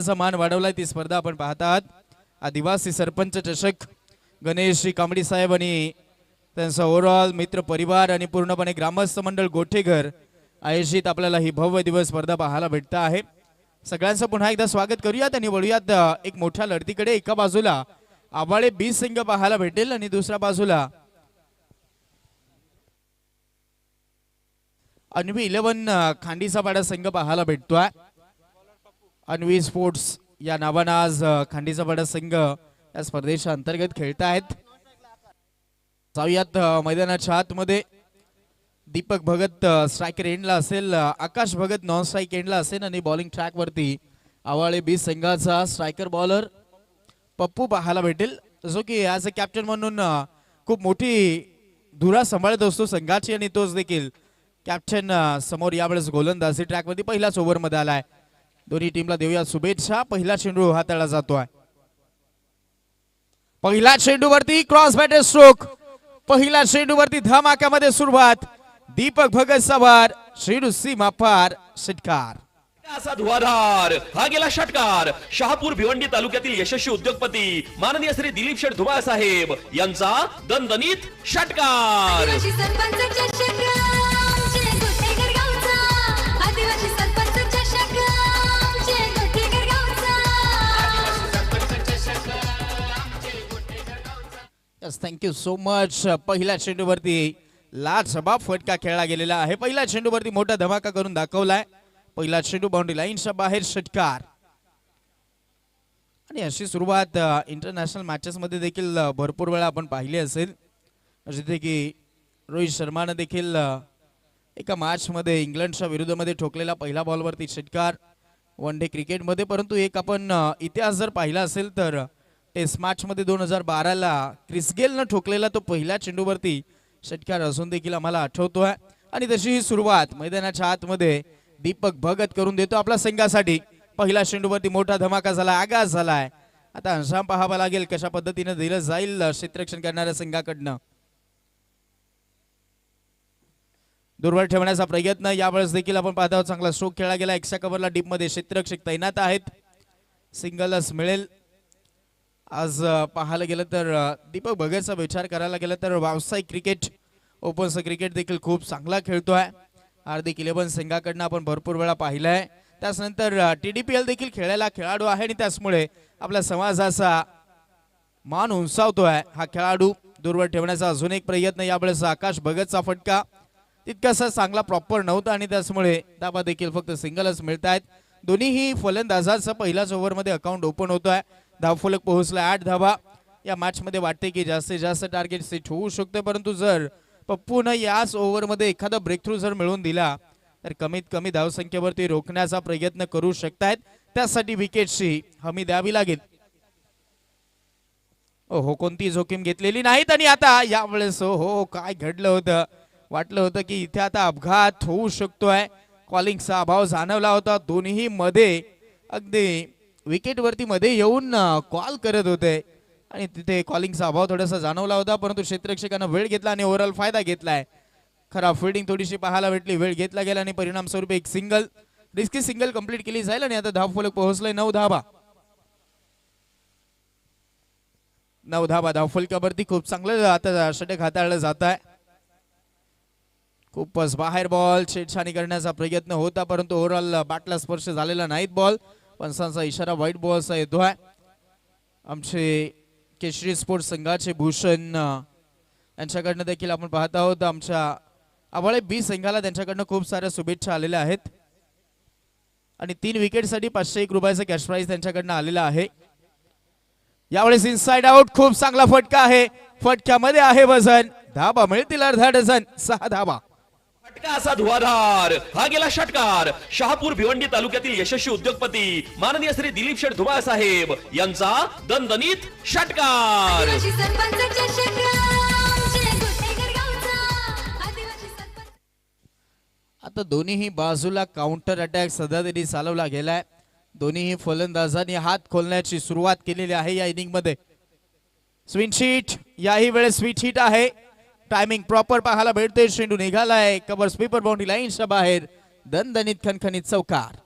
मान वाढवलाय ती स्पर्धा आपण पाहत आहात। आदिवासी सरपंच चषक गणेश कांबडी साहेब आणि त्यांचा ओव्हरऑल मित्र परिवार आणि पूर्णपणे ग्रामस्थ मंडळ गोठेघर आयोजित आपल्याला ही भव्य दिवस स्पर्धा पाहायला भेटत आहे। सगळ्यांचं पुन्हा एकदा स्वागत करूयात आणि वळूयात एक मोठ्या लढतीकडे। एका बाजूला आबाळे 20 संघ पाहायला भेटेल आणि दुसऱ्या बाजूला अन्वी 11 खांडीचा पाडा संघ पाहायला भेटतोय। अन्वी स्पोर्ट्स या नावाने आज खांडीचा पाडा संघ या स्पर्धेच्या अंतर्गत खेळत आहेत। जाऊयात मैदानाच्या आतमध्ये। दीपक भगत स्ट्रायकर एंडला असेल, आकाश भगत नॉन स्ट्राइक एंडला असेल आणि बॉलिंग ट्रॅक वरती आवाळे 20 संघाचा स्ट्रायकर बॉलर पप्पू पाहायला भेटेल, जो की ॲज अ कॅप्टन म्हणून खूप मोठी धुरा सांभाळत असतो संघाची आणि तोच देखील कॅप्टन समोर यावेळेस गोलंदाजी ट्रॅक मध्ये पहिल्याच ओव्हर मध्ये आलाय। दोन्ही टीमला देऊया शुभेच्छा। पहिला चेंडू हाताळला जातोय। पहिला चेंडूवरती क्रॉस बॅटर स्ट्रोक, पहिला चेंडूवरती धमाक्यामध्ये सुरुवात। दीपक भगत सवार, श्रीडू सीमा पार, षटकार। असा धुवाधार हा गेला षटकार। शहापूर भिवंडी तालुक्यातील यशस्वी उद्योगपती माननीय श्री दिलीप शेठ धुमाळ साहेब यांचा दणदणीत षटकार। Thank you so much. पहिल्या चेंडूवरती लाजवाब फटका खेळला गेलेला आहे। पहिल्या चेंडूवरती मोठा धमाका करून दाखवलाय। पहिला चेंडू बाउंड्री लाईनच्या बाहेर, षटकार। आणि अशी सुरुवात इंटरनॅशनल मॅचेस मध्ये देखील भरपूर वेळा आपण पाहिली असेल, जिथे की रोहित शर्माने देखील एका मॅच मध्ये इंग्लंडच्या विरुद्धमध्ये ठोकलेला पहिला बॉलवरती षटकार वन डे क्रिकेट मध्ये। परंतु एक आपण इतिहास जर पाहिला असेल तर टेस्ट मॅच मध्ये 2012 ला क्रिस गेलने ठोकलेला तो पहिल्या चेंडूवरती षटकार अजून देखील आम्हाला आठवतोय। आणि तशी ही सुरुवात मैदानाच्या आतमध्ये दीपक भगत करून देतो आपल्या संघासाठी। पहिल्या चेंडूवरती मोठा धमाका झाला, आगाज झालाय। आता अंजाम पाहावा लागेल कशा पद्धतीने दिलं जाईल क्षेत्ररक्षण करणाऱ्या संघाकडनं। दूरवर ठेवण्याचा प्रयत्न यावेळेस देखील आपण पाहत आहोत। चांगला स्ट्रोक खेळला गेला। एक्स्ट्रा कव्हरला डीप मध्ये क्षेत्ररक्षक तैनात आहेत, सिंगलच मिळेल। आज पाहायला गेलं तर दीपक भगतचा विचार करायला गेलं तर व्यावसायिक क्रिकेट, ओपन क्रिकेट देखील खूप चांगला खेळतोय। हार्दिक 11 संघाकडनं आपण भरपूर वेळा पाहिलंय। त्यानंतर TDPL देखील खेळायला खेळाडू आहे आणि त्यामुळे आपल्या समाजाचा मान उंचावतोय हा खेळाडू। दूरवर ठेवण्याचा अजून एक प्रयत्न, यावेळेस आकाश भगतचा फटका तितकासा चांगला प्रॉपर नव्हता आणि त्यामुळे धाबा देखील फक्त सिंगलच मिळतायत। दोन्हीही फलंदाजांचा पहिल्याच ओव्हर मध्ये अकाउंट ओपन होतोय। धावफलक पोहोचला 8 धावा। या मॅच मध्ये वाटते की जास्तीत जास्त टार्गेट सेट होऊ शकते, परंतु जर पप्पूने याच ओव्हर मध्ये एखादा ब्रेक थ्रू जर मिळवून दिला तर कमीत कमी धावसंख्येवरती रोखण्याचा प्रयत्न करू शकतायत। त्यासाठी विकेटची हमी द्यावी लागेल। ओहो, कोणती जोखीम घेतलेली नाहीत। आणि आता यावेळेस हो काय घडलं होतं, वाटलं होतं की इथे आता अपघात होऊ शकतोय। कॉलिंगचा अभाव जाणवला होता। दोन्ही मध्ये अगदी विकेट वरती मध्ये येऊन कॉल करत होते आणि तिथे कॉलिंगचा अभाव थोडासा जाणवला होता, परंतु क्षेत्ररक्षकांना वेळ घेतला आणि ओव्हरऑल फायदा घेतलाय। खराब फिल्डिंग थोडीशी पाहायला भेटली, वेळ घेतला गेला आणि परिणाम स्वरूप एक सिंगल, रिस्की सिंगल कंप्लीट केली जाईल। आणि आता धावफलक पोहोचलाय 9 धावा। 9 धावा धावफलकावरती खूप चांगलं आता षटक हाताळलं जात आहे। खूपच बाहेर बॉल, छेडछाणी करण्याचा प्रयत्न होता, परंतु ओव्हरऑल बॅटला स्पर्श झालेला नाहीत बॉल। पंचांचा इशारा व्हाईट बॉलचा येतोय। आमचे केशरी स्पोर्ट्स संघाचे भूषण यांच्याकडनं देखील आपण पाहत आहोत। आमच्या आवाळे 20 संघाला त्यांच्याकडनं खूप साऱ्या शुभेच्छा आलेल्या आहेत आणि 3 विकेटसाठी 501 रुपयाचं कॅश प्राइज त्यांच्याकडनं आलेला आहे। यावेळेस इनसाइड आउट, खूप चांगला फटका आहे, फटक्यामध्ये आहे वजन। धाबा मिळतील अर्धा डझन, 6 धाबा। फटका असा धुवाधार हा गेला षटकार। शहापूर भिवंडी तालुक्यातील यशस्वी उद्योगपती माननीय श्री दिलीप शेठ धुमाळ साहेब यांचा दणदणीत षटकार। आता दोन्ही बाजूला काउंटर अटॅक सध्या तरी चालवला गेलाय। दोन्ही फलंदाजांनी हात खोलण्याची सुरुवात केलेली आहे या इनिंग मध्ये। स्विंग शीट, याही वेळेस स्वीट हिट आहे। टायमिंग प्रॉपर पाहायला भेटते। चेंडू निघालाय कव्हर स्वीपर बाउंड्री लाईनच्या बाहेर, दणदणीत खणखणीत चौकार।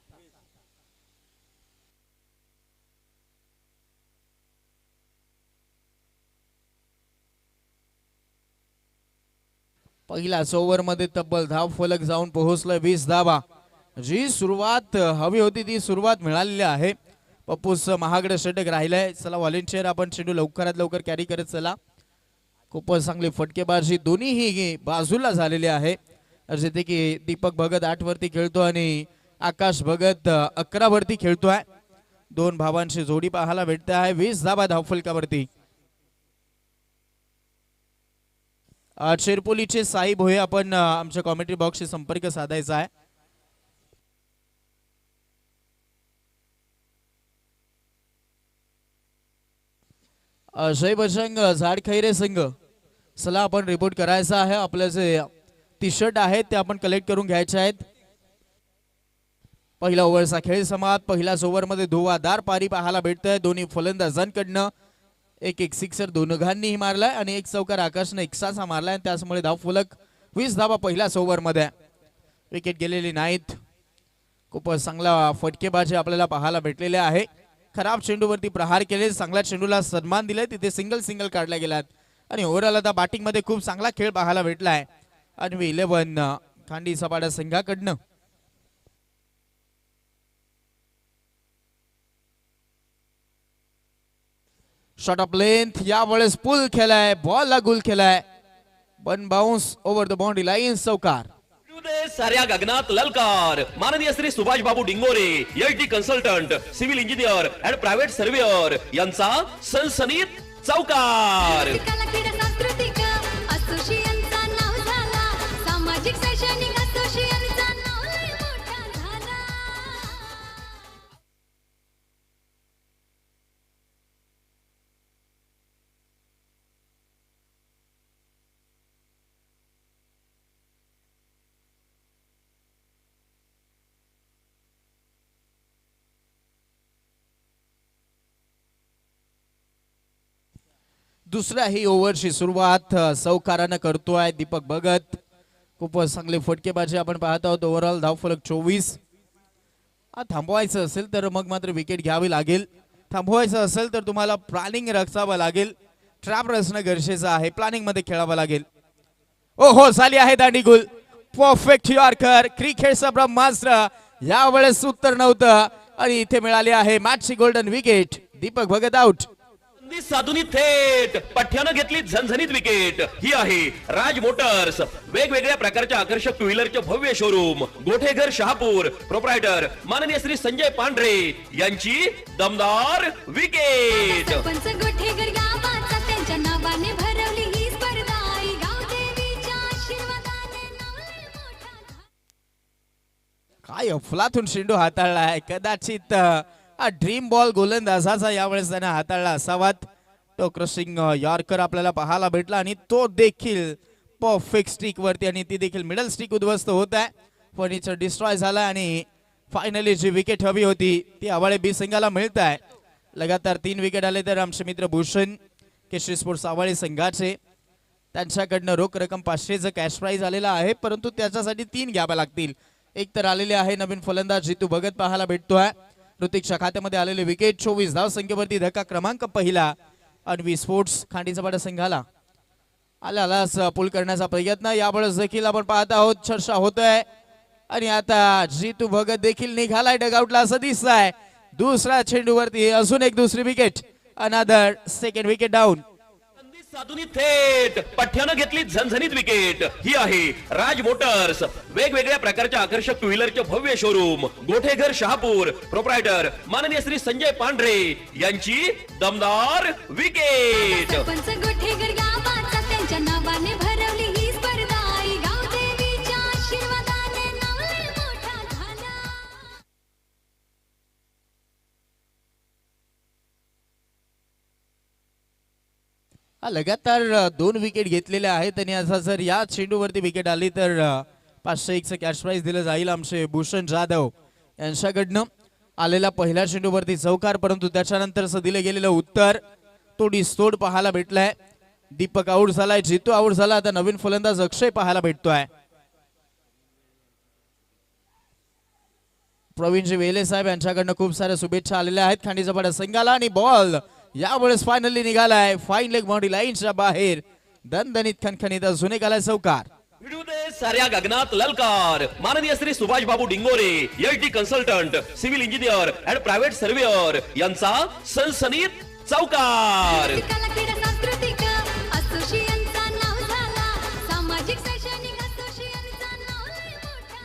पहिल्याच ओव्हर मध्ये तब्बल धाव फलक जाऊन पोहोचलोय 20 धावा. जी सुरुवात हवी होती ती सुरुवात मिळालेली आहे. पप्पूस महागडं षटक राहिलंय. चला व्हॉलेंटियर आपण चेंडू लवकरात लवकर कॅरी करत चला. खूपच चांगली फटकेबाजी दोन्हीही बाजूला झालेली आहे. जिथे की दीपक भगत 8 वरती खेळतो आणि आकाश भगत 11 वरती खेळतोय. दोन भावांची जोडी पाहायला भेटते आहे. 20 धावा धावफलकावरती. शिरपोलीचे साई भोये आपण आमच्या कॉमेंट्री बॉक्सशी संपर्क साधायचा आहे. जय बजरंग झाडखैरे संघ चला आपण रिपोर्ट करायचा आहे. आपले जे टी शर्ट आहेत ते आपण कलेक्ट करून घ्यायचे आहेत. पहिला ओव्हरचा खेळ समाप्त. पहिल्याच ओव्हर मध्ये धुवाधार पारी पाहायला भेटतोय. दोन्ही फलंदाजांकडनं एक एक सिक्सर दोघांनीही मारलाय आणि एक चौकार आकाशने एकसाचा मारलाय. त्यामुळे धावफलक 20 धावा पहिल्याच ओव्हर मध्ये. विकेट गेलेली नाहीत. खूपच चांगला फटकेबाजी आपल्याला पाहायला भेटलेले आहे. खराब चेंडूवरती प्रहार केले. चांगल्या चेंडूला सन्मान दिलाय. तिथे सिंगल काढल्या गेलात आणि ओव्हरऑल आता बॅटिंग मध्ये खूप चांगला खेळ पाहायला भेटलाय. आणि 11 खांडी सपाटा संघाकडनं. शॉट ऑफ लेंथ यावेळेस पुल केलाय. बॉलला गुल केलाय. One bounce over the boundary line. चौकार. साऱ्या गगनात ललकार. माननीय Shri Subhash Babu Dingore HD consultant civil engineer and private surveyor यांचा सनसनीत चौकार. दुसऱ्याही ओव्हरची सुरुवात चौकारानं करतोय दीपक भगत. खूपच चांगली फटकेबाजी आपण पाहत आहोत. ओव्हरऑल धावफलक 24. थांबवायचं असेल तर मग मात्र विकेट घ्यावी लागेल. थांबवायचं असेल तर तुम्हाला प्लॅनिंग रचावं लागेल. ट्रॅप रचणं गरजेचं आहे. प्लॅनिंग मध्ये खेळावं लागेल. हो झाली आहे दांडी गुल. Perfect yorker. क्रिकेटचा ब्रह्मास्त्र. यावेळेस उत्तर नव्हतं आणि इथे मिळाली आहे मॅचची golden wicket. Deepak Bhagat out. साधुनी थेट पठ्यानं घेतली झणझणीत विकेट. ही आहे राज मोटर्स. वेगवेगळ्या प्रकारच्या आकर्षक टू व्हीलरचे भव्य शोरूम. गोठेघर शहापूर. प्रोप्रायटर माननीय श्री संजय पांढरे यांची दमदार विकेट. काय अफलातून चेंडू हाताळलाय. कदाचित ड्रीम बॉल गोलंदाजाचा यावेळेस त्याने हाताळला असावात. तो क्रशिंग यॉर्कर आपल्याला पाहायला भेटला आणि तो देखील परफेक्ट स्टिक वरती आणि ती देखील मिडल स्टिक उद्ध्वस्त होत आहे. फर्निचर डिस्ट्रॉय झाला आणि फायनली जी विकेट हवी होती ती आवाळे बी संघाला मिळत आहे. लगातार 3 विकेट आले तर आमचे मित्र भूषण केशरी स्पोर्ट्स आवाळे संघाचे त्यांच्याकडनं रोख रक्कम 500चं कॅश प्राइज आलेला आहे. परंतु त्याच्यासाठी 3 घ्याव्या लागतील. एक तर आलेले आहे नवीन फलंदाज जितू भगत पाहायला भेटतोय. ऋतिकच्या खात्यामध्ये आलेले विकेट. 24 धाव संख्येवरती धक्का क्रमांक पहिला. अन्वी स्पोर्ट्स खांडी सपाटा संघाला आल्यालाच पूल करण्याचा प्रयत्न यावेळेस देखील आपण पाहत आहोत. चर्चा होतोय आणि आता जितू भगत देखील निघालाय डगआउटला असं दिसत आहे. दुसऱ्या चेंडूवरती अजून एक दुसरी wicket. Another second wicket down. साधुनी थेट पठ्यानं घेतली झणझणीत विकेट. ही आहे राज मोटर्स. वेगवेगळ्या प्रकारच्या आकर्षक टू व्हीलरचे भव्य शोरूम. गोठेघर शहापूर. प्रोप्रायटर माननीय श्री संजय पांढरे यांची दमदार विकेट. लगातार 2 विकेट घेतलेले आहेत आणि आता जर या चेंडूवरती विकेट आली तर 501चं कॅश प्राइज दिलं जाईल आमचे भूषण जाधव यांच्याकडनं. आलेला पहिल्या चेंडूवरती चौकार परंतु त्याच्यानंतरच दिले गेलेलं उत्तर तोडीसतोड पाहायला भेटलाय. दीपक आउट झालाय. जितू आउट झाला. आता नवीन फलंदाज अक्षय पाहायला भेटतोय. प्रवीणजी वेले साहेब यांच्याकडनं खूप साऱ्या शुभेच्छा आलेल्या आहेत खांडी सपाटा संघाला. आणि बॉल यावेळेस फायनली निघालाय फाईन लेग बाउंड्री लाईनच्या बाहेर. दणदणीत खणखणीत अजून एक आलाय चौकार. भिडू दे साऱ्या गगनात ललकार. माननीय Shri Subhash Babu Dingore, HD consultant, civil engineer and private surveyor यांचा सनसनीत चौकार. कला क्रीडा सांस्कृतिक असोसिएशनचा नाव झाला. सामाजिक शैक्षणिक असोसिएशनचा नाव लय मोठा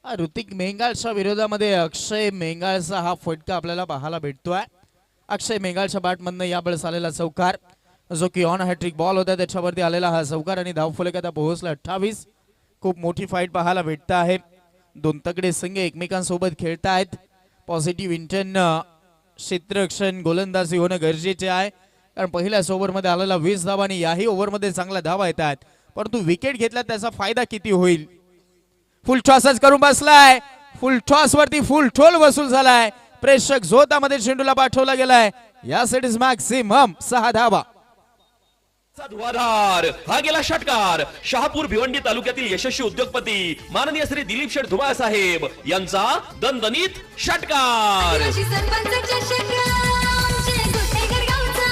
झाला. ऋतिक मेंगाळच्या विरोधामध्ये अक्षय मेंगाळचा हा फटका आपल्याला पाहायला भेटतोय. अक्षय मेंगाळच्या बॅटमधनं यावेळेस आलेला चौकार, जो की ऑन हॅट्रिक बॉल होता त्याच्यावरती आलेला हा चौकार आणि धावफलक आता पोहोचला 28. खूप मोठी फाईट पाहायला भेटत आहे. दोन तगडे संघ एकमेकांसोबत खेळत आहेत. पॉझिटिव्ह इंटेंट क्षेत्ररक्षण गोलंदाजी होणं गरजेचे आहे, कारण पहिल्याच ओव्हरमध्ये आलेला 20 धावा आणि याही ओव्हरमध्ये चांगल्या धावा येत आहेत. परंतु विकेट घेतला त्याचा फायदा किती होईल. फुल टॉसच करून बसलाय. फुल टॉस वरती फुल ठोल वसूल झालाय. प्रेक्षक झोतामध्ये चेंडूला पाठवला गेलाय. यासाठी मॅक्सिमम 6 धावा. धुवाधार हा गेला षटकार. शहापूर भिवंडी तालुक्यातील यशस्वी उद्योगपती माननीय श्री दिलीप शेठ धुमाळ साहेब यांचा दणदणीत षटकार. आदिवासी सरपंच चषक आमचे गोठेकर गावचा.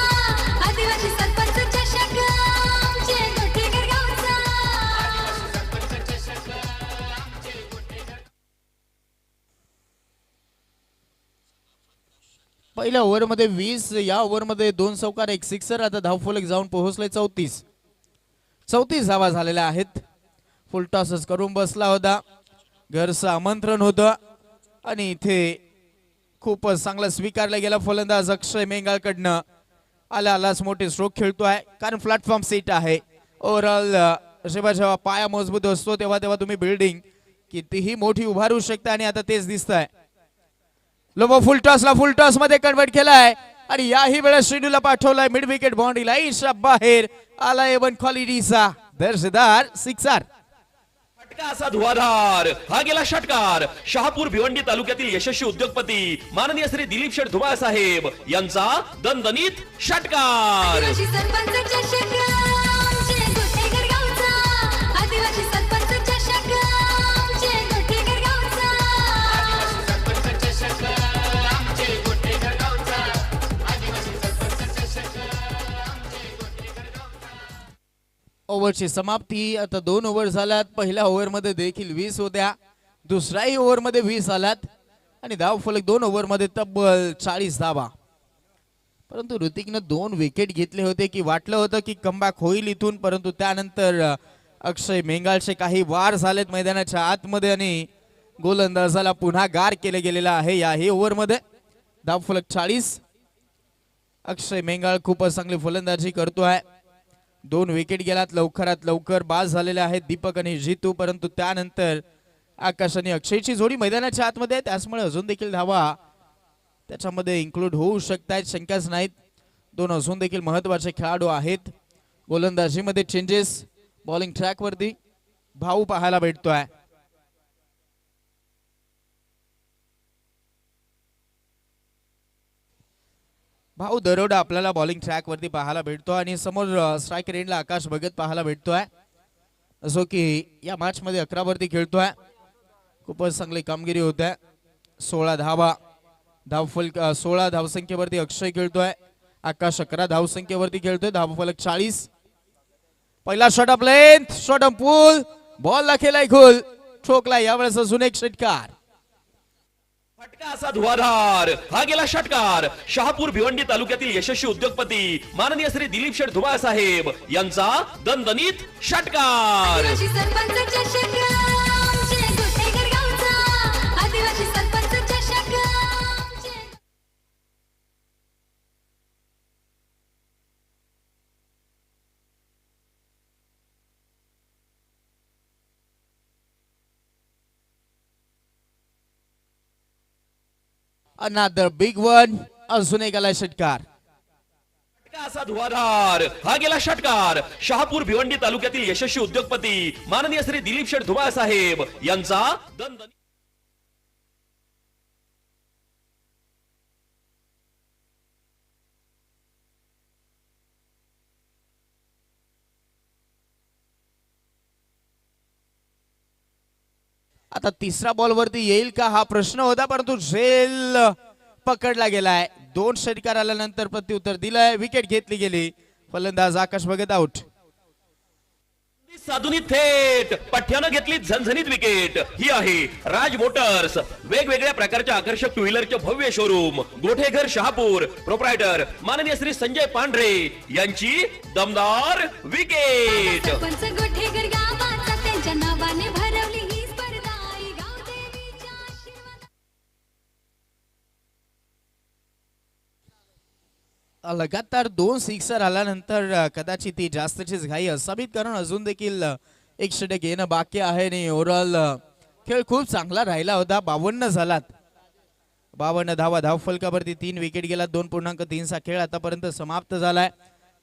आदिवासी सरपंच चषक आमचे गोठेकर गावचा. पहिल्या ओव्हरमध्ये 20, या ओव्हरमध्ये 2 चौकार 1 सिक्सर. आता धावफलक जाऊन पोहोचले 34 धावा झालेल्या आहेत. फुल टॉसच करून बसला होता. घरचं आमंत्रण होतं आणि इथे खूपच चांगला स्वीकारला गेला फलंदाज अक्षय मेंगाळकडनं. आलाच मोठे स्ट्रोक खेळतोय, कारण प्लॅटफॉर्म सेट आहे. ओव्हरऑल जेव्हा पाया मजबूत असतो तेव्हा तुम्ही बिल्डिंग कितीही मोठी उभारू शकता आणि आता तेच दिसतंय. लोबो फुल टॉस मध्ये कन्वर्ट केलाय आणि याही वेळेस चेंडूला पाठवलाय मिड विकेट बाउंड्री लाईनच्या बाहेर. आला एवन क्वालिटीचा दर्जेदार सिक्सर. फटका असा धुवाधार हा गेला षटकार. शहापूर भिवंडी तालुक्यातील यशस्वी उद्योगपती माननीय श्री दिलीप शेठ धुमाळ साहेब यांचा दणदणीत षटकार. आदिवासी सरपंच चषक आमचे गोठेकर गावचा. आदिवासी सरपंच चषक आमचे गोठेकर गावचा. ओव्हरची समाप्ती. आता 2 ओव्हर झाल्यात. पहिल्या ओव्हरमध्ये देखील 20 होत्या, दुसऱ्याही ओव्हरमध्ये 20 आल्यात आणि धावफलक 2 ओव्हरमध्ये तब्बल 40 धावा. परंतु ऋतिकनं 2 विकेट घेतले होते की वाटलं होतं की कमबॅक होईल इथून, परंतु त्यानंतर अक्षय मेंगाळचे काही वार झालेत मैदानाच्या आतमध्ये आणि गोलंदाजाला पुन्हा गार केले गेलेलं आहे. याही ओव्हरमध्ये धावफलक 40. अक्षय मेंगाळ खूपच चांगली फलंदाजी करतोय. 2 विकेट गेलात लवकरात लवकर बाद झालेले आहेत दीपक आणि जितू, परंतु त्यानंतर आकाश आणि अक्षयची जोडी मैदानाच्या आतमध्ये आहे, त्यामुळे अजून देखील धावा त्याच्यामध्ये इन्क्लूड होऊ शकतात, शंकाच नाहीत. 2 अजून देखील महत्वाचे खेळाडू आहेत. गोलंदाजीमध्ये चेंजेस, बॉलिंग ट्रॅक वरती भाऊ पाहायला भेटतोय. भाऊ दरोडा आपल्याला बॉलिंग ट्रॅक वरती पाहायला भेटतो आणि समोर स्ट्रायकर एंडला आकाश भगत पाहायला भेटतोय, जो की या मॅच मध्ये 11 वरती खेळतोय. खूपच चांगली कामगिरी होत आहे. 16 धावा. धावफलक 16 धावसंख्येवरती अक्षय खेळतोय. आकाश 11 धावसंख्येवरती खेळतोय. धावफलक 40. पहिला shot off length, shot off pull, बॉलला केलाय गोल, ठोकला यावेळेस अजून एक षटकार. फटका असा धुवाधार हा गेला षटकार. शहापूर भिवंडी तालुक्यातील यशस्वी उद्योगपती माननीय श्री दिलीप शेठ धुमाळ साहेब यांचा दणदणीत षटकार. आदिवासी सरपंच चषक आमचे गोठेकर गावचा. आदिवासी सरपंच चषक आमचे. अनदर बिग वन, अजून एक आलाय षटकार. फटका असा धुवाधार हा गेला षटकार. शहापूर भिवंडी तालुक्यातील यशस्वी उद्योगपती माननीय श्री दिलीप शेठ धुमाळ साहेब यांचा दणदणीत. आता तिसरा बॉल वरती येईल का हा प्रश्न होता, परंतु झेल पकडला गेलाय. 2 षटकार आल्यानंतर प्रत्युत्तर दिलंय. विकेट घेतली गेली. फलंदाज आकाश भगत आउट. साधुनी थेट पठ्यानं घेतली झणझणीत विकेट. ही आहे राज मोटर्स, वेगवेगळ्या प्रकारच्या आकर्षक टू व्हीलरचे भव्य शोरूम, गोठेघर शहापूर. प्रोप्रायटर माननीय श्री संजय पांढरे यांची दमदार विकेट. सरपंच गोठेकर गावाचा त्यांच्या नावाने भरवली ही स्पर्धा. आई गावदेवीच्या आशीर्वाद. लगातार 2 सिक्सर आल्यानंतर कदाचित ती जास्तचीच घाई असावीत, कारण अजून देखील एक षटक येणं बाकी आहे आणि ओव्हरऑल खेळ खूप चांगला राहिला होता. 52 झालात. 52 धावा धावफलकावरती 3 विकेट गेला. 2.3 खेळ आतापर्यंत समाप्त झालाय.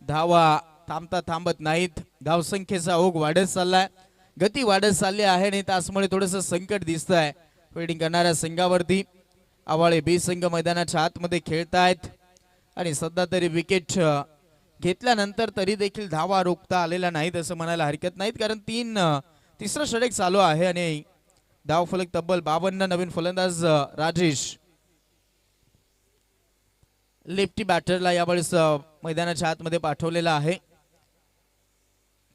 धावा थांबता थांबत नाहीत. धावसंख्येचा ओघ वाढत चाललाय, गती वाढत चालली आहे आणि त्याचमुळे थोडंसं संकट दिसतंय फिल्डिंग करणाऱ्या संघावरती. आवाळे बी संघ मैदानाच्या आतमध्ये खेळतायत आणि सध्या तरी विकेट घेतल्यानंतर तरी देखील धावा रोखता आलेल्या नाहीत असं म्हणायला हरकत नाहीत, कारण तिसरं षटक चालू आहे आणि धावफलक तब्बल 52. नवीन फलंदाज राजेश लेफ्टी बॅटरला यावेळेस मैदानाच्या आतमध्ये पाठवलेला आहे.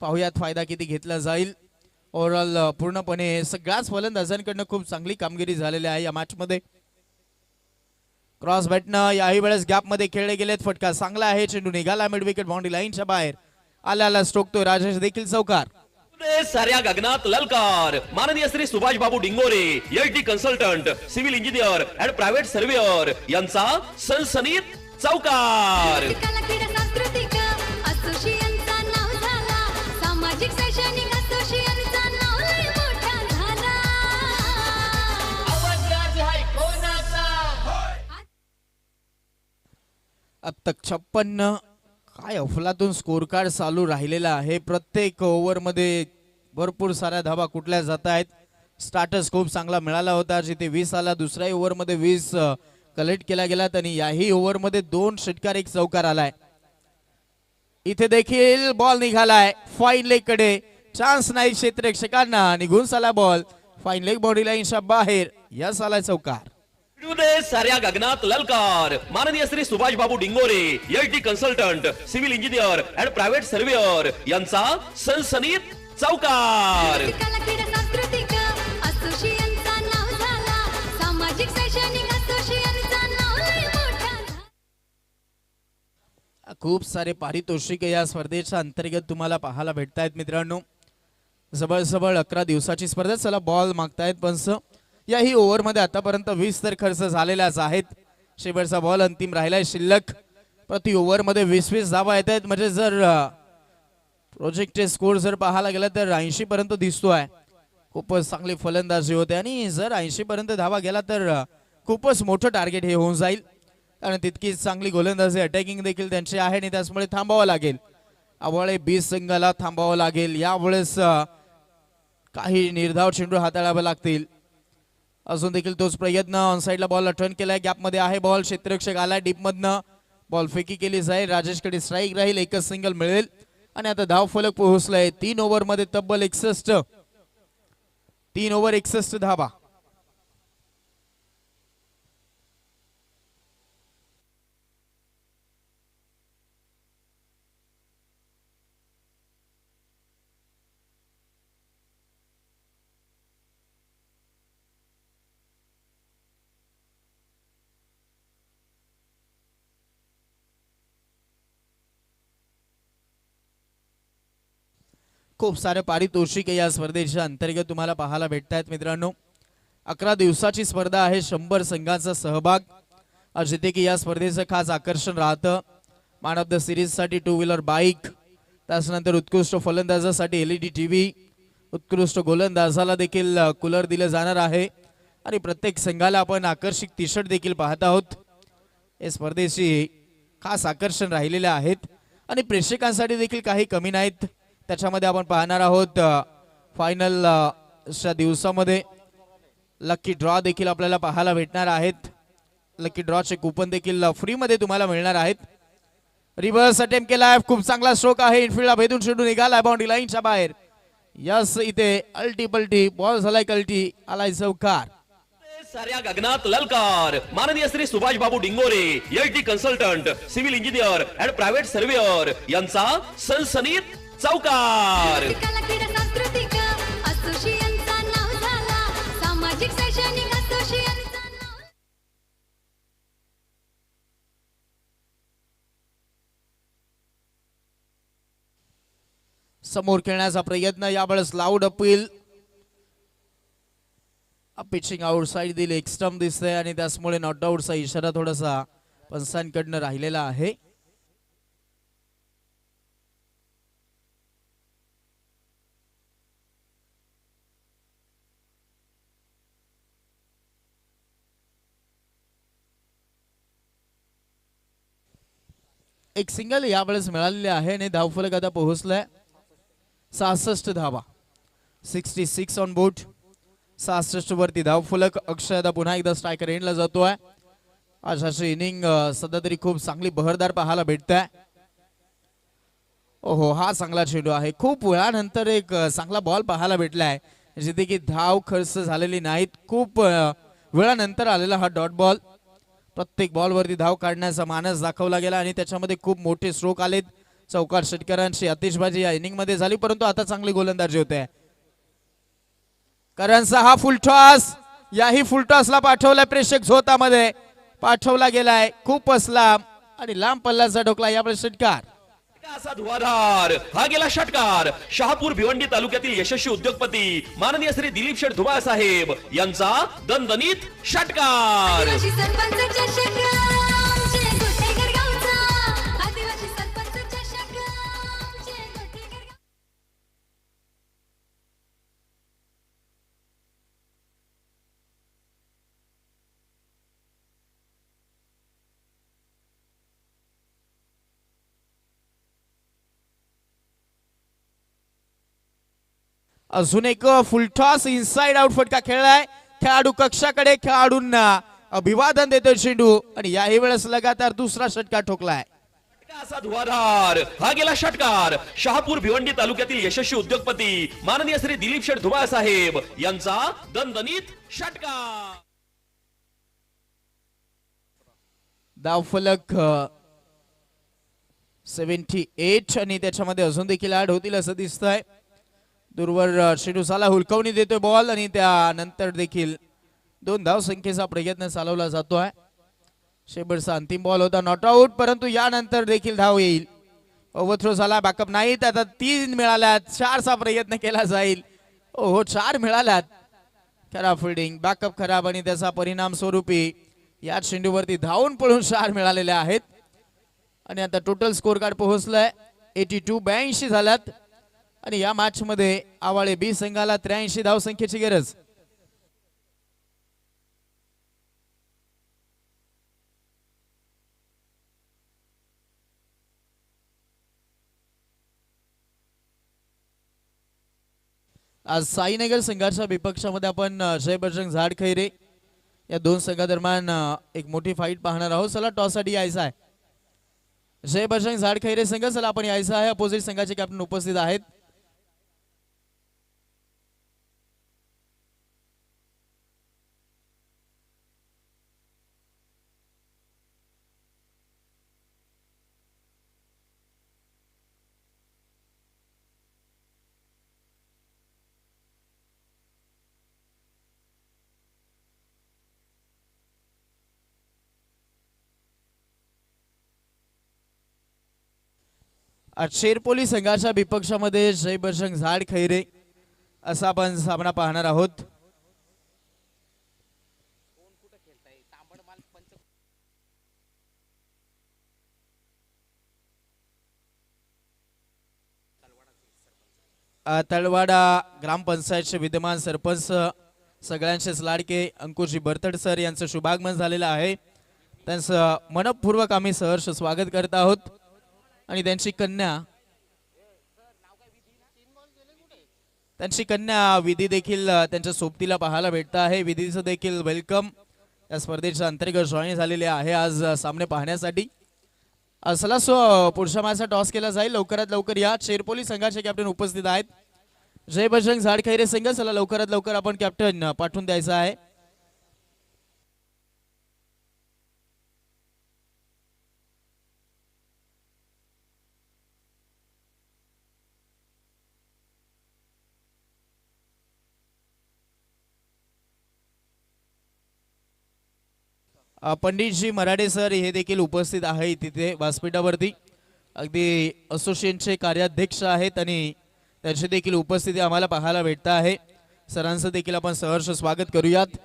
पाहुयात फायदा किती घेतला जाईल. ओव्हरऑल पूर्णपणे सगळ्याच फलंदाजांकडनं खूप चांगली कामगिरी झालेली आहे या मॅच मध्ये. क्रॉस बॅटनं याही वेळेस गॅप मध्ये खेळले गेलेत. फटका चांगला आहे. चेंडू निघाला मिड विकेट बाउंड्री लाईनच्या बाहेर. आल्याला स्ट्रोक तो राजेश देखील चौकार. साऱ्या गगनात ललकार. माननीय Shri Subhash Babu Dingore, HD consultant, civil engineer and private surveyor यांचा सनसनीत चौकार. कला क्रीडा सांस्कृतिक असोसिएशनचा नाव झाला. सामाजिक शैक्षणिक असोसिएशनचा नाव लय मोठा झाला. अब तक 56. काय अफलातून स्कोर कार्ड चालू राहिलेला आहे. प्रत्येक ओव्हर मध्ये भरपूर साऱ्या धावा कुठल्या जात आहेत. स्टार्टर्स खूप चांगला मिळाला होता, जिथे 20 आला. दुसऱ्या ओव्हर मध्ये 20 कलेक्ट केला गेला आणि याही ओव्हर मध्ये 2 षटकार 1 चौकार आलाय. इथे देखील बॉल निघालाय फाईन लेग कडे. चान्स नाही क्षेत्ररक्षकांना. निघून साला बॉल फाईन लेग बाउंड्री लाईनच्या बाहेर. या साला चौकार. साऱ्या गगनात ललकार. माननीय Shri Subhash Babu Dingore, HD consultant, civil engineer and private surveyor यांचा सनसनीत चौकार. कला क्रीडा सांस्कृतिक असोसिएशनचा नाव झाला. सामाजिक शैक्षणिक असोसिएशनचा नाव लय मोठा झाला. खूप सारे पारितोषिक या स्पर्धेच्या अंतर्गत तुम्हाला पाहायला भेटतायत मित्रांनो. जवळ 11 दिवसाची स्पर्धा. चला बॉल मागतायत पंच. याही ओव्हर मध्ये आतापर्यंत 20 तर खर्च झालेल्याच आहेत. शेवटचा बॉल अंतिम राहिलाय शिल्लक. प्रति ओव्हर मध्ये 20 धावा येत आहेत. म्हणजे जर प्रोजेक्टेड स्कोर जर पाहायला गेला तर 80 पर्यंत दिसतोय. खूपच चांगली फलंदाजी होते आणि जर 80 पर्यंत धावा गेला तर खूपच मोठं टार्गेट हे होऊन जाईल. आणि तितकीच चांगली गोलंदाजी अटॅकिंग देखील त्यांची आहे आणि त्याचमुळे थांबावं लागेल. आवाळे 20 संघाला थांबावं लागेल. यावेळेस काही निर्धाव चेंडू हाताळावे लागतील. अजून देखील तोच प्रयत्न. ऑन साइडला बॉल टर्न केलाय. गॅप मध्ये आहे बॉल. क्षेत्ररक्षक आलाय डीप मधनं. बॉल फेकी केली जाईल. राजेशकडे स्ट्राईक राहील. एकच सिंगल मिळेल आणि आता धाव फलक पोहोचलाय. 3 ओव्हर मध्ये तब्बल 61. 3 ओव्हर 61 धावा. खूप सारे पारितोषिक या स्पर्धेच्या अंतर्गत तुम्हाला पाहायला भेटतायत मित्रांनो. 11 दिवसाची स्पर्धा आहे. 100 संघांचा सहभाग. जिथे की या स्पर्धेचं खास आकर्षण राहतं. मॅन ऑफ द सिरीज साठी 2 व्हीलर बाईक. त्यानंतर उत्कृष्ट फलंदाजासाठी LED TV. उत्कृष्ट गोलंदाजाला देखील कूलर दिलं जाणार आहे आणि प्रत्येक संघाला आपण आकर्षक टी शर्ट देखील पाहत आहोत. या स्पर्धेची खास आकर्षण राहिलेले आहेत आणि प्रेक्षकांसाठी देखील काही कमी नाहीत. त्याच्यामध्ये आपण पाहणार आहोत फायनल दिवसामध्ये लकी ड्रॉ देखील आपल्याला पाहायला भेटणार आहेत. लकी ड्रॉचे कुपन देखील फ्री मध्ये तुम्हाला मिळणार आहेत. रिव्हर्स अटेम्प्ट केलाय. खूप चांगला स्ट्रोक आहे. इनफिल्डला भेदून चेंडू निघालाय बाउंड्री लाईनच्या बाहेर. यस इथे अल्टी पलटी बॉल झालाय कल्टी. आलाय चौकार. साऱ्या गगनात ललकार. माननीय Shri Subhash Babu Dingore, HD consultant, civil engineer and private surveyor यांचा सनसनीत चौकार. कला क्रीडा समोर खेळण्याचा प्रयत्न, यावेळेस लाऊड अपील. पिचिंग आउटसाइड दिली, एक स्टंप दिसतंय आणि त्यामुळे नॉट आउटचा इशारा थोडासा पंचांकडनं राहिलेला आहे. एक सिंगल यावेळेस मिळालेले आहे आणि धावफलक आता पोहोचलाय 66 धावा. 66 ऑन बोर्ड. 66 वरती धावफलक. अक्षय आता पुन्हा एकदा स्ट्रायकर एंडला जातोय. आज अशी इनिंग सध्या तरी खूप चांगली बहरदार पाहायला भेटत आहे. ओहो, हा चांगला चेंडू आहे. खूप वेळानंतर एक चांगला बॉल पाहायला भेटलाय जिथे की धाव खर्च झालेली नाहीत. खूप वेळानंतर आलेला हा डॉट बॉल. प्रत्येक बॉलवरती धाव काढण्याचा मानस दाखवला गेला आणि त्याच्यामध्ये खूप मोठे स्ट्रोक आलेत. चौकार षटकारांची आतिषबाजी या इनिंग मध्ये झाली, परंतु आता चांगली गोलंदाजी होते. करणचा हा फुलटॉस, याही फुलटॉसला पाठवलाय प्रेक्षक झोतामध्ये, पाठवला गेलाय खूपच लांब आणि लांब पल्ल्याचा ढोकला. यावेळी षटकार असा धुवाधार, हा गेला षटकार. शहापूर भिवंडी तालुक्यातील यशस्वी उद्योगपती माननीय श्री दिलीप शेठ धुमाळ साहेब यांचा दणदणीत षटकार. आदिवासी सरपंच चषक आमचे गोटेघर गावचा. आदिवासी सरपंच चषक आमचे गोटेघर गाव. अजून एक फुलटॉस इनसाइड आउट फटका खेळलाय. खेळाडू कक्षाकडे, खेळाडूंना अभिवादन देतोय चेंडू आणि याही वेळेस लगातार दुसरा षटकार ठोकलाय. असा धुवाधार, हा गेला षटकार. शहापूर भिवंडी तालुक्यातील यशस्वी उद्योगपती माननीय श्री दिलीप शेठ धुमाळ साहेब यांचा दणदणीत षटकार. धावफलक 78 आणि त्याच्यामध्ये अजून देखील ऍड होतील असं दिसतंय. दूरवर शेडूसाला हुलकावणी देतोय बॉल आणि त्यानंतर देखील 2 धाव संख्येचा प्रयत्न चालवला जातोय. शेवटचा अंतिम बॉल होता, नॉट आउट, परंतु यानंतर देखील धाव येईल. ओव्हरथ्रो झाला, बॅकअप नाहीत. आता 3 मिळाल्यात, 4चा प्रयत्न केला जाईल. ओहो, 4 मिळाल्यात. खराब फिल्डिंग, बॅकअप खराब आणि त्याचा परिणाम स्वरूपी या चेंडूवरती धावून पळून 4 मिळालेले आहेत. आणि आता टोटल स्कोर कार्ड पोहोचलाय 82 झाल्यात आणि या मॅच मध्ये आवाळे बी संघाला 83 धाव संख्येची गरज. आज साईनगर संघाच्या विपक्षामध्ये आपण जय बजरंग झाडखैरे या 2 संघादरम्यान एक मोठी फाईट पाहणार आहोत. चला टॉस साठी यायचं आहे. जय बजरंग झाडखैरे संघ, चला आपण यायचं आहे. अपोजिट संघाचे कॅप्टन उपस्थित आहेत. आज शेरपोली संघाच्या विपक्षामध्ये जय बजरंग झाडखैरे असा आपण सामना पाहणार आहोत. तळवाडा ग्रामपंचायतचे विद्यमान सरपंच सगळ्यांचेच लाडके अंकुशजी बरतड सर यांचं शुभागमन झालेलं आहे. त्यांचं मनपूर्वक आम्ही सहर्ष स्वागत करत आहोत. आणि त्यांची कन्या विधी देखील त्यांच्या सोबतीला पाहायला भेटत आहे. विधीचं देखील वेलकम या स्पर्धेच्या अंतर्गत जॉईन झालेले आहे आज सामने पाहण्यासाठी. चला पुढच्या मॅचचा टॉस केला जाईल. लवकरात लवकर या. शेरपोली संघाचे कॅप्टन उपस्थित आहेत. जय बजरंग झाडखैरे संघ, चला लवकरात लवकर आपण कॅप्टन पाठवून द्यायचा आहे. पंडितजी मराठे सर हे देखील उपस्थित आहे तिथे व्यासपीठावरती. अगदी असोसिएशनचे कार्याध्यक्ष आहेत आणि त्याची देखील उपस्थिती आम्हाला पाहायला भेटत आहे. सरांचं देखील आपण सहर्ष स्वागत करूयात.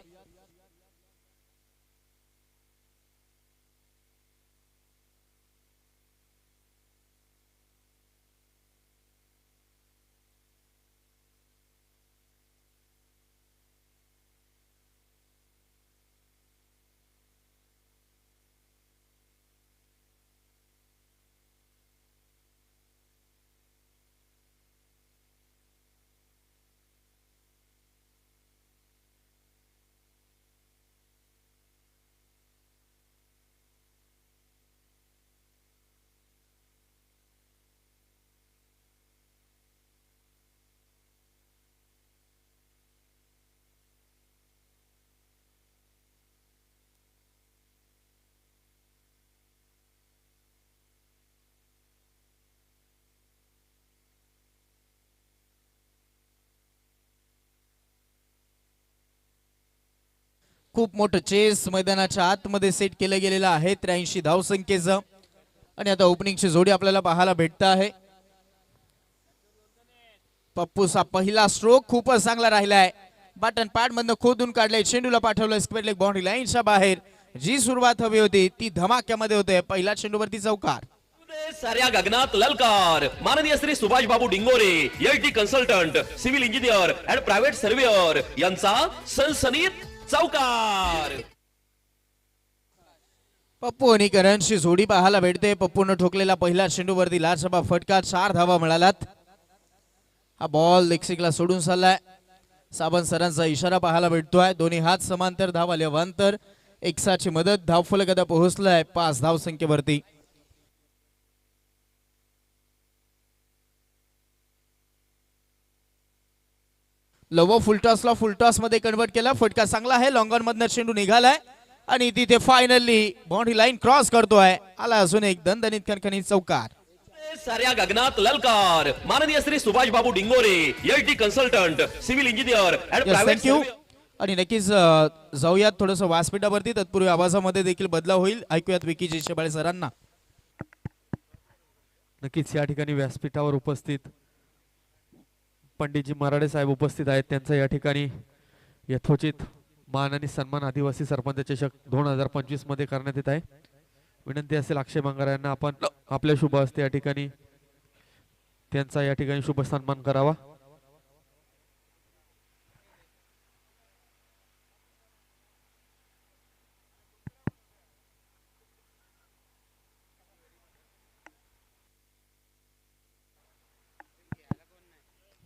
खूप मोठं चेस मैदानाच्या आतमध्ये सेट केलं गेलेलं आहे 83 धावसंख्येचं. आणि आता ओपनिंगची जोडी आपल्याला पाहायला भेटत आहे. पप्पूचा पहिला स्ट्रोक खूपच चांगला राहिलाय. बटन पॅड मधनं खोदून काढलंय, चेंडूला पाठवलं स्क्वेअर लेग बाउंड्री लाईनच्या बाहेर. जी सुरुवात हवी होती ती धमाक्यामध्ये होते. पहिल्या चेंडूवरती चौकार. साऱ्या गगनात ललकार. माननीय Shri Subhash Babu Dingore, L T consultant, civil engineer and private surveyor यांचा सनसनीत चौकार. पप्पू आणि करणची जोडी पाहायला भेटते. पप्पूनं ठोकलेला पहिला चेंडूवरती लाजवाब फटका. 4 धावा मिळाल्यात. हा बॉल लेक्सिकला सोडून चाललाय. साबण सरांचा इशारा पाहायला भेटतोय. दोन्ही हात समांतर, धाव आले अवांतर. एक्साची मदत. धावफलक आता पोहोचलाय 5 धावसंख्येवरती. लवो फुलटॉसला फुलटॉस मध्ये कन्वर्ट केला. फटका चांगला आहे. लॉंग ऑन मधनं चेंडू निघालाय आणि तिथे फायनली बाउंड्री लाईन क्रॉस करतोय. आला अजून एक दणदणीत खणखणीत चौकार. साऱ्या गगनात ललकार. माननीय Shri Subhash Babu Dingore, L T consultant, civil engineer and private thank you. आणि नक्कीच जाऊयात थोडंसं व्यासपीठावरती. तत्पूर्वी आवाजामध्ये देखील बदलाव होईल. ऐकूयात विकी शेबाळे सरांना. नक्कीच या ठिकाणी व्यासपीठावर उपस्थित पंडितजी मराडे साहेब उपस्थित आहेत. त्यांचा या ठिकाणी यथोचित मान आणि सन्मान आदिवासी सरपंच चषक 2025 मध्ये करण्यात येत आहे. विनंती असेल अक्षय बंगारा यांना आपण आपल्या शुभ हस्ते या ठिकाणी त्यांचा या ठिकाणी शुभ सन्मान करावा.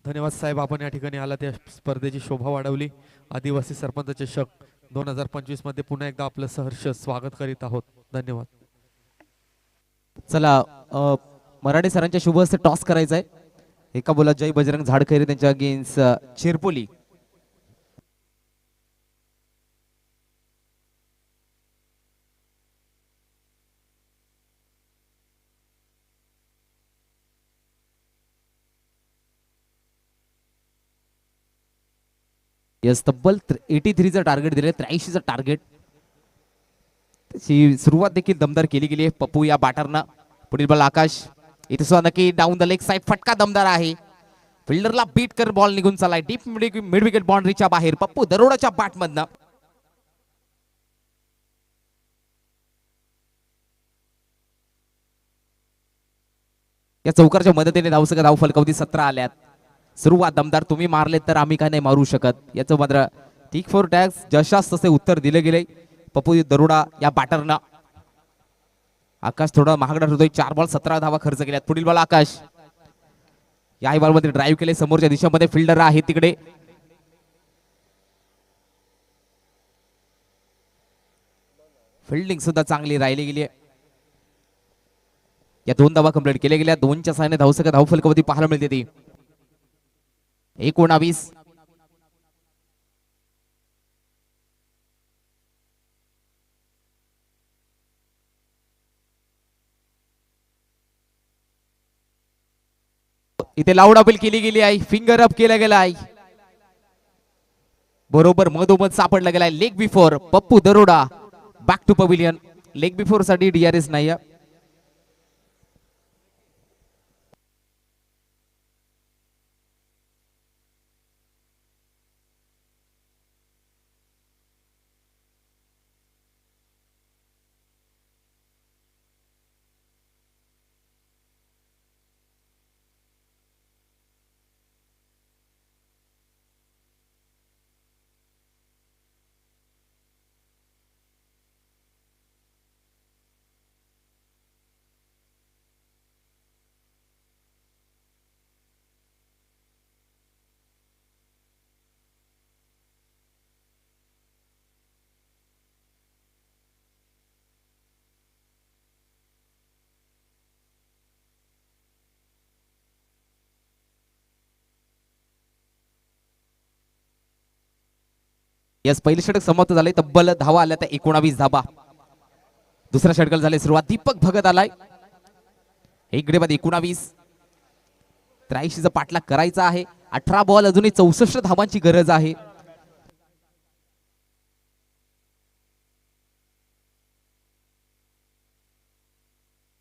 धन्यवाद साहेब, आपण या ठिकाणी आला त्या स्पर्धेची शोभा वाढवली. आदिवासी सरपंच चषक 2025 मध्ये पुन्हा एकदा आपलं सहर्ष स्वागत करीत आहोत. धन्यवाद. चला मराठे सरांच्या शुभ हस्ते टॉस करायचा आहे. एका बोलात जय बजरंग झाडखैरे त्यांच्या अगेन्स्ट चिरपोली. यस, तब्बल 83चं टार्गेट दिले. 83चं टार्गेट. त्याची सुरुवात देखील दमदार केली गेली आहे पप्पू या बॅटरनं. पुढील बॉल आकाश. इथे सुद्धा नक्की डाऊन द लेग साइड फटका दमदार आहे. फिल्डरला बीट कर बॉल निघून चालाय डीप मिड विकेट बाउंड्रीच्या बाहेर. पप्पू दरोडाच्या बॅट मधनं. या चौकारच्या मदतीने धाव फलकावधी 17 आल्यात. सुरुवात दमदार. तुम्ही मारले तर आम्ही काय नाही मारू शकत. याचं मात्र टिक फॉर टॅक्स जशास तसे उत्तर दिले गेले पप्पू दरोडा या बॅटरनं. आकाश थोडा महागडा होतोय. 4 बॉल 17 धावा खर्च केल्यात. पुढील बॉल आकाश. या बॉल मध्ये ड्राईव्ह केले. समोरच्या दिशेमध्ये फिल्डर आहे तिकडे. फिल्डिंग सुद्धा चांगली राहिली गेली आहे. या 2 धावा कंप्लीट केल्या गेल्या. 2च्या सहाय्याने धाव फलकावधी पाहायला मिळते ती 19. इथे लाऊड अपील केली गेली आहे. फिंगर अप केला गेला आहे. बरोबर मधोमध सापडला गेलाय. Leg before Pappu Daroda. Back to pavilion. Leg before साठी DRS नाही. यस, पहिलं षटक समाप्त झाले. तब्बल धावा आल्या त्या 19 धावा. दुसऱ्या षटकाला झाले सुरुवात. दीपक भगत आलाय. एक गडी बाद 19. 83चा पाठलाग करायचा आहे. 18 बॉल अजूनही 64 धावांची गरज आहे.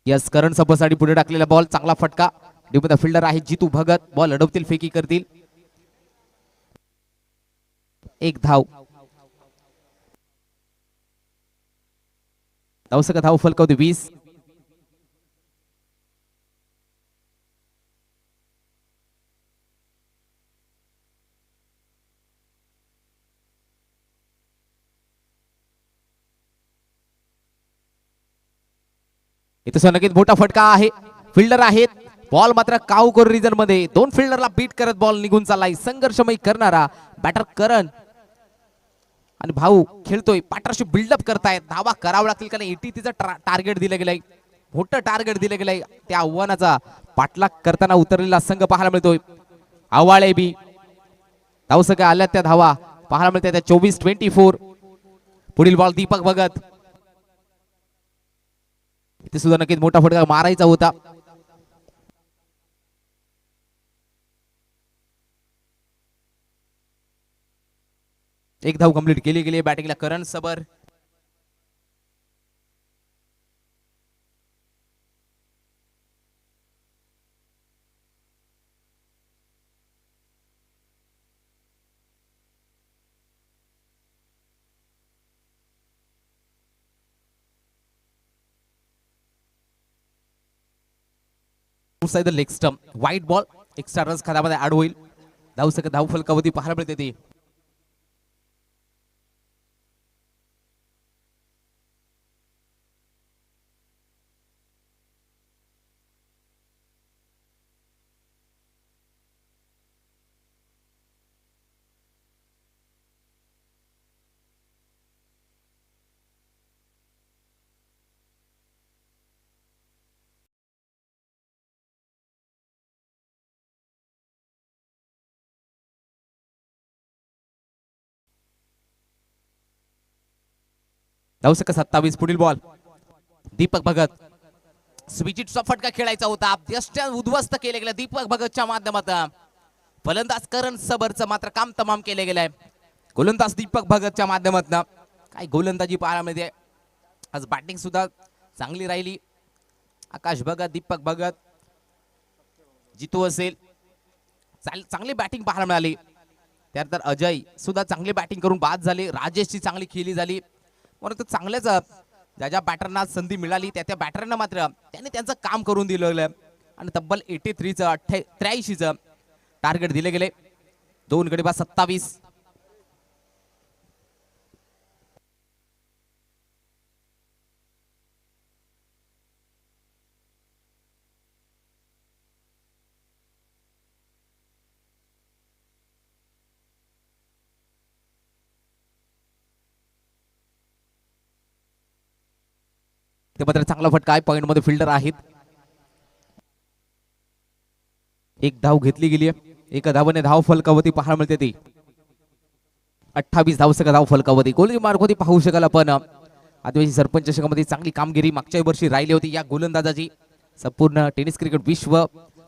यस, करण सबसाठी पुढे टाकलेला बॉल, चांगला फटका. डीपमध्ये फिल्डर आहे जितू भगत. बॉल अडवतील, फेकी करतील. एक धाव. धावसंख्या धाव फलकावते 20. इथे नक्कीच मोठा फटका आहे. फिल्डर आहेत. बॉल मात्र कावकोर रिजन मध्ये 2 फिल्डरला बीट करत बॉल निघून चाललाय. संघर्षमय करणारा बॅटर करण आणि भाऊ खेळतोय. पार्टनरशी बिल्डअप करतायत. धावा करावं लागतील कारण 80 तिचं टार्गेट दिलं गेलंय. मोठं टार्गेट दिलं गेलंय. त्या आव्हानाचा पाठलाग करताना उतरलेला संघ पाहायला मिळतोय. आवाळे बी धावसंख्या आल्या त्या धावा पाहायला मिळते त्या 24-24. पुढील बॉल दीपक भगत. इथे सुद्धा नक्कीच मोठा फटका मारायचा होता. एक धाव कंप्लीट केली गेली. बॅटिंगला करण सबर. द लेग स्टंप वाईट बॉल. एक्स्ट्रा रन्स खात्यामध्ये ऍड होईल. धावसंख्या धाव फलकावधी पाहायला मिळते ती. धावसंख्या 27. पुढील बॉल दीपक भगत. स्विचिटचा फटका खेळायचा होता. यष्ट्या उद्ध्वस्त केले गेले दीपक भगतच्या माध्यमातून. फलंदाज करण सबरचं मात्र काम तमाम केले गेलंय. गोलंदाज दीपक भगतच्या माध्यमातून काय गोलंदाजी पाहायला मिळते. आज बॅटिंग सुद्धा चांगली राहिली. आकाश भगत, दीपक भगत, जितू असेल चांगली बॅटिंग पाहायला मिळाली. त्यानंतर अजय सुद्धा चांगली बॅटिंग करून बाद झाले. राजेशची चांगली खेळी झाली. परंतु चांगल्याच ज्या ज्या बॅटरना संधी मिळाली त्या त्या बॅटरना मात्र त्यांनी त्यांचं काम करून दिलं आणि तब्बल 83चं 83चं टार्गेट दिले गेले. 2 गडी बाद 27. ते मात्र चांगला फटका आहे. पॉइंट मध्ये फिल्डर आहेत. एक धाव घेतली गेली आहे. एका धावाने धाव फलकावती पाहायला मिळते ती 28 धावसंख्या धाव फलकावती. गोलंदाजी मार्क होती पाहू शकाल आपण. आदिवासी सरपंच संघामध्ये चांगली कामगिरी मागच्या वर्षी राहिली होती या गोलंदाजाची. संपूर्ण टेनिस क्रिकेट विश्व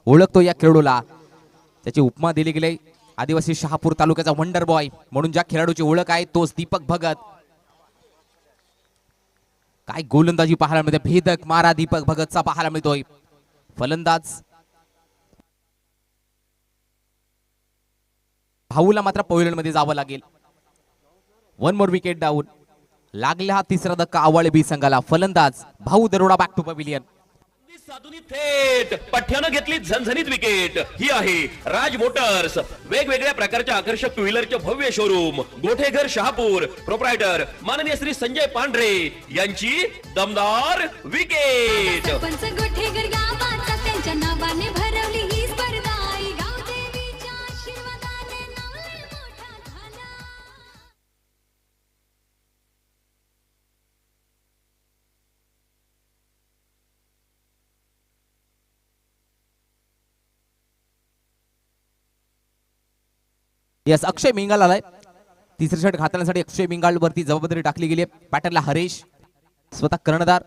ओळखतो या खेळाडूला. त्याची उपमा दिली गेली. आदिवासी शहापूर तालुक्याचा वंडर बॉय म्हणून ज्या खेळाडूची ओळख आहे तोच दीपक भगत. काय गोलंदाजी पाहायला मिळते. भेदक मारा दीपक भगतचा पाहायला मिळतोय. फलंदाज भाऊला मात्र पॉइंट मध्ये जावं लागेल. 1 मोर विकेट डाऊन. लागला हा तिसरा धक्का आवाळे बी संघाला. फलंदाज भाऊ दरोडा बॅक टू पविलियन. साधुनी थेट पठ्ठ्यानं घेतली झणझणीत विकेट. ही आहे राज मोटर्स. वेगवेगळ्या प्रकारच्या आकर्षक टू व्हीलरचे भव्य शोरूम. गोठेघर शहापूर. प्रोप्रायटर माननीय श्री संजय पांढरे यांची दमदार विकेट. सरपंच गोठेकर गावाचा त्यांच्या नावाने भरवली ही स्पर्धा. आई गावदेवीच्या आशीर्वादाने नाव लय मोठा झाला. यस, अक्षय मिंगाल आलाय. तिसरे षटक हाताळण्यासाठी अक्षय बिंगाल वरती जबाबदारी टाकली गेली आहे. पॅटर्नला हरेश, स्वतः कर्णधार.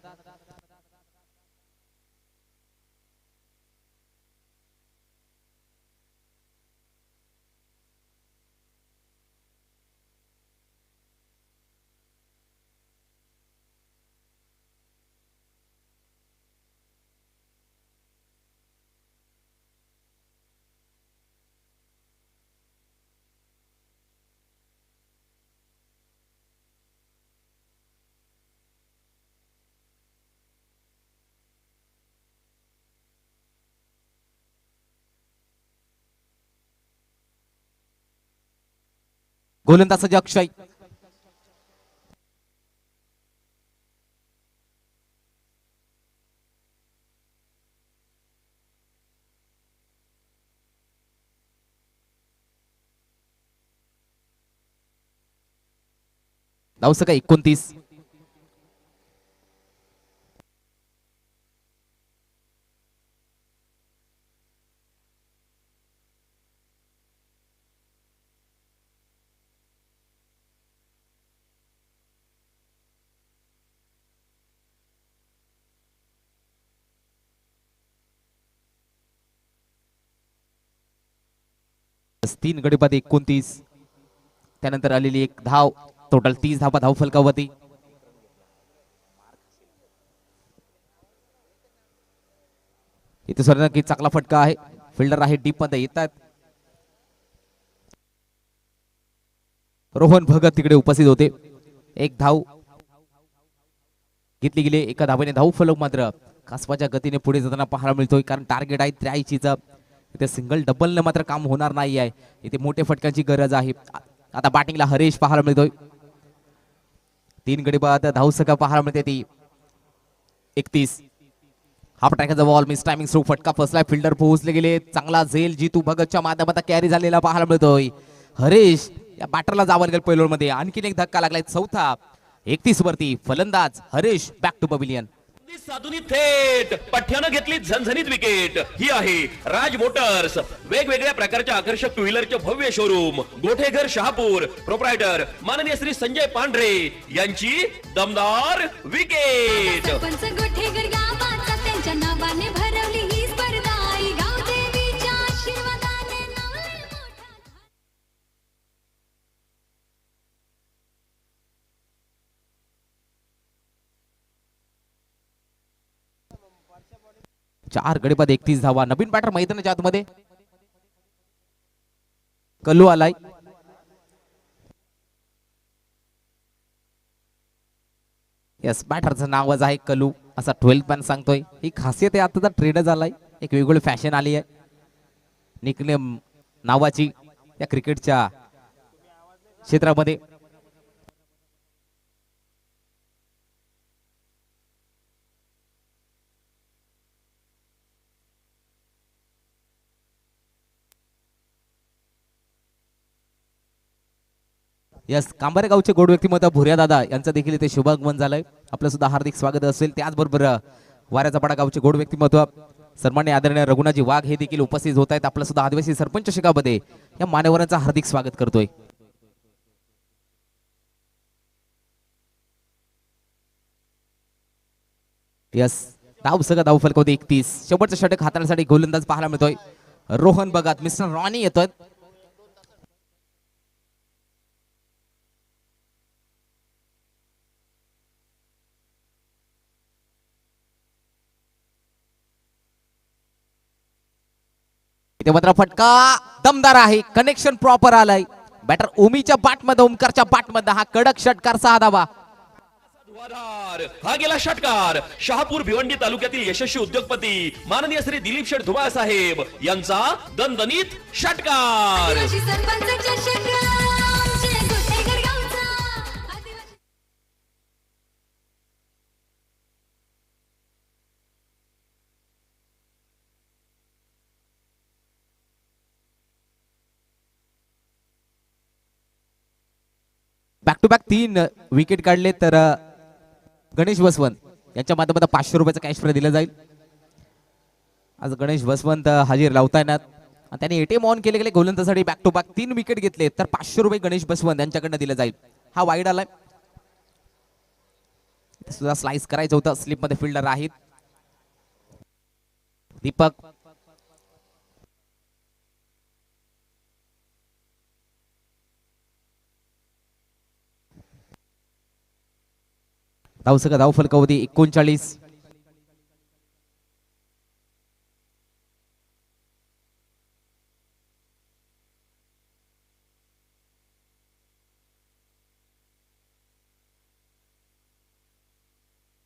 गोलंदाज अक्षय. धावसंख्या 29. तीन गडी बाद 29. त्यानंतर आलेली एक धाव, टोटल 30 धावा धाव फलकावरती. इथे सर नक्की चांगला फटका आहे. फिल्डर आहे डीप मध्ये येतात. रोहन भगत तिकडे उपस्थित होते. एक धाव घेतली गेली. एका धावेने धाव फलक मात्र कासवाच्या गतीने पुढे जाताना पाहायला मिळतोय, कारण टार्गेट आहे 83चं. इथे सिंगल डबलने मात्र काम होणार नाही आहे. इथे मोठ्या फटक्यांची गरज आहे. आता बॅटिंगला हरेश पाहायला मिळतोय. तीन गडी बाद धावसंख्या पाहायला मिळते ती 31. हाफ ट्रॅकचा बॉल मिस टायमिंग थ्रू, फटका फसलाय. फिल्डर पोहोचले गेले. चांगला झेल जितू भगतच्या माध्यमात कॅरी झालेला पाहायला मिळतोय. हरेश या बॅटरला जावं लागेल पैलूर मध्ये. आणखीन एक धक्का लागलाय. चौथा 31 वरती फलंदाज हरेश बॅक टू पवेलियन. साधुनी थेट पठ्यानं घेतली झणझणीत विकेट. ही आहे राज मोटर्स, वेगवेगळ्या प्रकारच्या आकर्षक टू व्हीलरचे भव्य शोरूम, गोठेघर शहापूर. प्रोप्रायटर माननीय श्री संजय पांढरे यांची दमदार विकेट. सरपंच गोठेकर गावाचा त्यांच्या नावाने भरवली ही स्पर्धा. आई गावदेवीच्या आशीर्वादाने नवल मोठा. चार गडी बाद 31 धावा. नवीन बॅटर मैदानाच्या आतमध्ये कल्लू आलाय. यस, बॅटरचं नावच आहे कल्लू, असा 12 मॅन सांगतोय. ही खासियत आहे, आताचा ट्रेंड झालाय. एक वेगळी फॅशन आली आहे निकनेम नावाची या क्रिकेटच्या क्षेत्रामध्ये. यस, कांबारे गावचे गोड व्यक्तिमत्व भुर्या दादा यांचं देखील इथे शुभागमन झालंय. आपलं सुद्धा हार्दिक स्वागत असेल. त्याचबरोबर वाऱ्याचा पाडा गावचे गोड व्यक्तिमत्व सन्माननीय आदरणीय रघुनाथजी वाघ हे देखील उपस्थित होत आहेत. आपलं सुद्धा आदिवासी सरपंच शिकामध्ये या मान्यवरांचं हार्दिक स्वागत करतोय. यस, धाव सगळं धाव फलक होते 31. शेवटचं षटक हाताळण्यासाठी गोलंदाज पाहायला मिळतोय रोहन बगात. मिस्टर रॉनी येतोय. इथे मात्र फटका दमदार आहे. कनेक्शन प्रॉपर आलाय. बॅटर ओमीच्या बॅटमध्ये, ओमकारच्या बॅटमध्ये हा कडक षटकार 6 धावा. हा गेला षटकार शहापूर भिवंडी तालुक्यातील यशस्वी उद्योगपती माननीय श्री दिलीप शेठ धुमाळ साहेब यांचा दणदणीत षटकार. आदिवासी सरपंच चषक आमचे गोठेघर गावचा. आदिवासी बॅक टू बॅक 3 विकेट काढले तर गणेश वसवंत यांच्या माध्यमातून 500 रुपयाचं कॅश प्राइज दिलं जाईल. आज गणेश वसवंत हजेरी लावतायत. आणि त्याने एटीएम ऑन केले गेले गोलंदाजासाठी बॅक टू बॅक 3 विकेट घेतले तर 500 रुपये गणेश बसवंत यांच्याकडनं दिलं जाईल. हा वाईड आलाय, सुद्धा स्लाइस करायचं होतं. स्लिप मध्ये फिल्डर आहेत दीपक. धावसंख्या धाव फलकावधी 39.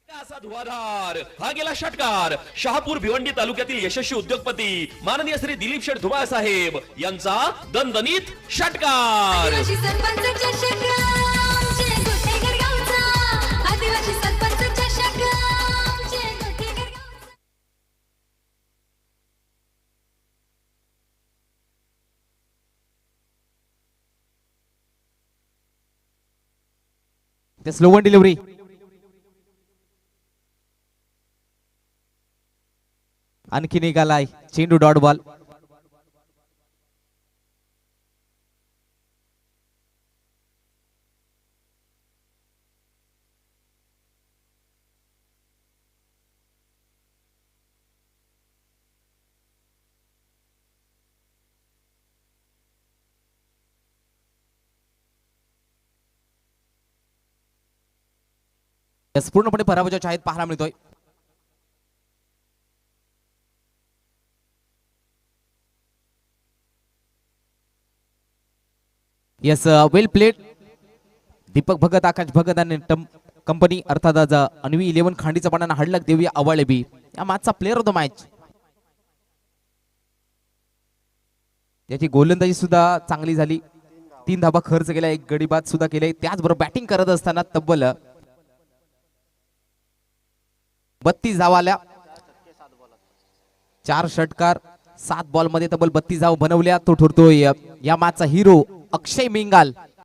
असा धुवाधार हा गेला षटकार. शहापूर भिवंडी तालुक्यातील यशस्वी उद्योगपती माननीय श्री दिलीप शेठ धुमाळ साहेब यांचा दणदणीत षटकार. आदिवासी सरपंच चषक आमचे गोठेघर गावचा. आदिवासी सरपंच चषक आमचे गोठेघर गावचा. ते स्लो वन डिलिव्हरी. आणखी निघालाय चेंडू डॉट बॉल. पूर्णपणे पराभवाच्या आहेत पाहायला मिळतोय. येस वेल प्लेड. दीपक भगत, आकाश भगत आणि कंपनी अर्थात आज अन्वी 11 खांडीचा पाण्यानं हडलक देऊया अवाळे बी या मॅचचा प्लेअर ऑफ द मॅच. त्याची गोलंदाजी सुद्धा चांगली झाली. 3 धाबा खर्च केला, 1 गडी बाद सुद्धा केले. त्याचबरोबर बॅटिंग करत असताना तब्बल 32 धावा आल्या. 4 षटकार 7 बॉल मध्ये तब्बल 32 धावा बनवल्या. तो ठरतोय या मॅचचा हिरो अक्षय मिंगाल.